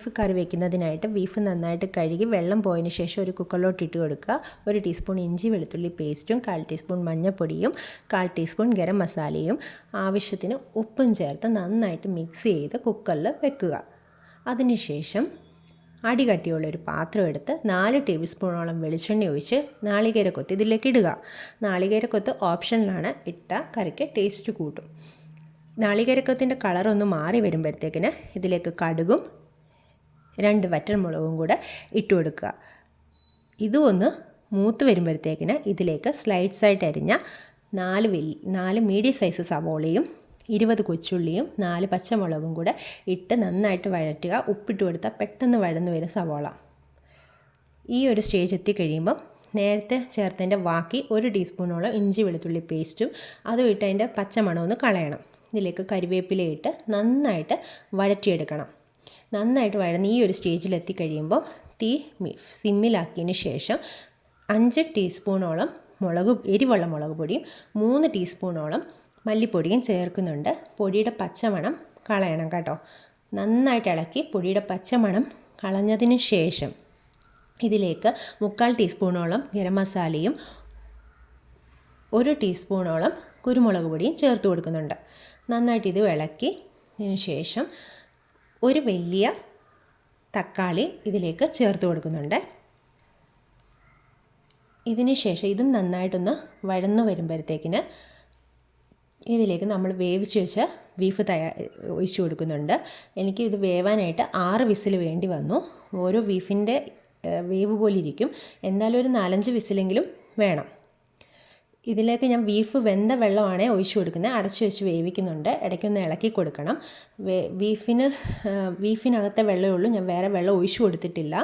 Beef കറി വയ്ക്കുന്നതിനായിട്ട് beef നന്നായിട്ട് കഴുകി വെള്ളം പോയതിന് ശേഷം ഒരു കുക്കറിലോട്ട് ഇട്ട് കൊടുക്കുക. 1 ടീസ്പൂൺ ഇഞ്ചി വെളുത്തുള്ളി പേസ്റ്റും 1/4 ടീസ്പൂൺ മഞ്ഞൾപ്പൊടിയും 1/4 ടീസ്പൂൺ ഗരം മസാലയും ആവശ്യത്തിന് ഉപ്പും ചേർത്ത് നന്നായിട്ട് മിക്സ് ചെയ്ത് കുക്കറിൽ വെക്കുക. അതിനുശേഷം അടികട്ടിയുള്ളൊരു പാത്രം എടുത്ത് 4 ടേബിൾ സ്പൂണോളം വെളിച്ചെണ്ണ ഒഴിച്ച് നാളികേരക്കൊത്ത് ഇതിലേക്ക് ഇടുക. നാളികേരക്കൊത്ത് ഓപ്ഷനിലാണ്, ഇട്ട കറിക്ക് ടേസ്റ്റ് കൂട്ടും. നാളികേരക്കൊത്തിൻ്റെ കളറൊന്ന് മാറി വരുമ്പോഴത്തേക്കിന് ഇതിലേക്ക് കടുകും 2 വറ്റൽമുളകും കൂടെ ഇട്ട് കൊടുക്കുക. ഇതും ഒന്ന് മൂത്ത് വരുമ്പോഴത്തേക്കിന് ഇതിലേക്ക് സ്ലൈഡ്സായിട്ട് അരിഞ്ഞ 4 മീഡിയം സൈസ് സവോളയും 20 കൊച്ചുള്ളിയും 4 പച്ചമുളകും കൂടെ ഇട്ട് നന്നായിട്ട് വഴറ്റുക. ഉപ്പിട്ട് കൊടുത്താൽ പെട്ടെന്ന് വഴന്ന് വരും സവോള. ഈ ഒരു സ്റ്റേജ് എത്തിക്കഴിയുമ്പം നേരത്തെ ചേർത്തതിൻ്റെ ബാക്കി 1 ടീസ്പൂണോളം ഇഞ്ചി വെളുത്തുള്ളി പേസ്റ്റും അതും ഇട്ട് അതിൻ്റെ പച്ചമണമൊന്ന് കളയണം. ഇതിലേക്ക് കരിവേപ്പിലയിട്ട് നന്നായിട്ട് വഴറ്റിയെടുക്കണം. നന്നായിട്ട് വഴന്ന് ഈ ഒരു സ്റ്റേജിൽ എത്തിക്കഴിയുമ്പോൾ തീ സിമ്മിലാക്കിയതിന് ശേഷം 5 ടീസ്പൂണോളം എരിവുള്ള മുളക് പൊടിയും 3 ടീസ്പൂണോളം മല്ലിപ്പൊടിയും ചേർക്കുന്നുണ്ട്. പൊടിയുടെ പച്ചമണം കളയണം കേട്ടോ. നന്നായിട്ട് ഇളക്കി പൊടിയുടെ പച്ചമണം കളഞ്ഞതിന് ശേഷം ഇതിലേക്ക് 1/4 ടീസ്പൂണോളം ഗരം മസാലയും 1 ടീസ്പൂണോളം കുരുമുളക് പൊടിയും ചേർത്ത് കൊടുക്കുന്നുണ്ട്. നന്നായിട്ട് ഇത് ഇളക്കി ഇതിന് ശേഷം ഒരു വലിയ തക്കാളി ഇതിലേക്ക് ചേർത്ത് കൊടുക്കുന്നുണ്ട്. ഇതിന് ശേഷം ഇതും നന്നായിട്ടൊന്ന് വഴന്ന് വരുമ്പോഴത്തേക്കിന് ഇതിലേക്ക് നമ്മൾ വേവിച്ച് വെച്ച ബീഫ് ഒഴിച്ചു കൊടുക്കുന്നുണ്ട്. എനിക്ക് ഇത് വേവാനായിട്ട് 6 വിസിൽ വേണ്ടി വന്നു. ഓരോ ബീഫിൻ്റെ വേവ് പോലെ ഇരിക്കും, എന്നാലും ഒരു 4-5 വിസിലെങ്കിലും വേണം. ഇതിലേക്ക് ഞാൻ ബീഫ് വെന്ത വെള്ളമാണ് ഒഴിച്ചു കൊടുക്കുന്നത്. അടച്ചു വെച്ച് വേവിക്കുന്നുണ്ട്. ഇടയ്ക്കൊന്ന് ഇളക്കി കൊടുക്കണം. ബീഫിനകത്തെ വെള്ളമേ ഉള്ളൂ, ഞാൻ വേറെ വെള്ളം ഒഴിച്ചു കൊടുത്തിട്ടില്ല.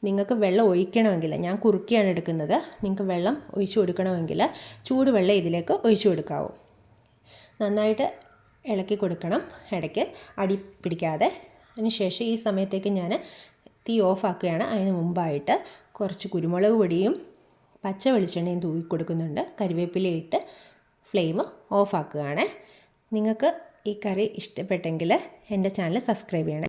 നിങ്ങൾക്ക് വെള്ളം ഒഴിക്കണമെങ്കിൽ, ഞാൻ കുറുക്കിയാണ് എടുക്കുന്നത്, നിങ്ങൾക്ക് വെള്ളം ഒഴിച്ചു കൊടുക്കണമെങ്കിൽ ചൂടുവെള്ളം ഇതിലേക്ക് ഒഴിച്ചു കൊടുക്കാവൂ. നന്നായിട്ട് ഇളക്കി കൊടുക്കണം, ഇടയ്ക്ക് അടി പിടിക്കാതെ. അതിനുശേഷം ഈ സമയത്തേക്ക് ഞാൻ തീ ഓഫാക്കുകയാണ്. അതിന് മുമ്പായിട്ട് കുറച്ച് കുരുമുളക് പൊടിയും പച്ച വെളിച്ചെണ്ണയും തൂക്കി കൊടുക്കുന്നുണ്ട്. കരിവേപ്പിലയിട്ട് ഫ്ലെയിം ഓഫാക്കുകയാണ്. നിങ്ങൾക്ക് ഈ കറി ഇഷ്ടപ്പെട്ടെങ്കിൽ എൻ്റെ ചാനൽ സബ്സ്ക്രൈബ് ചെയ്യണം.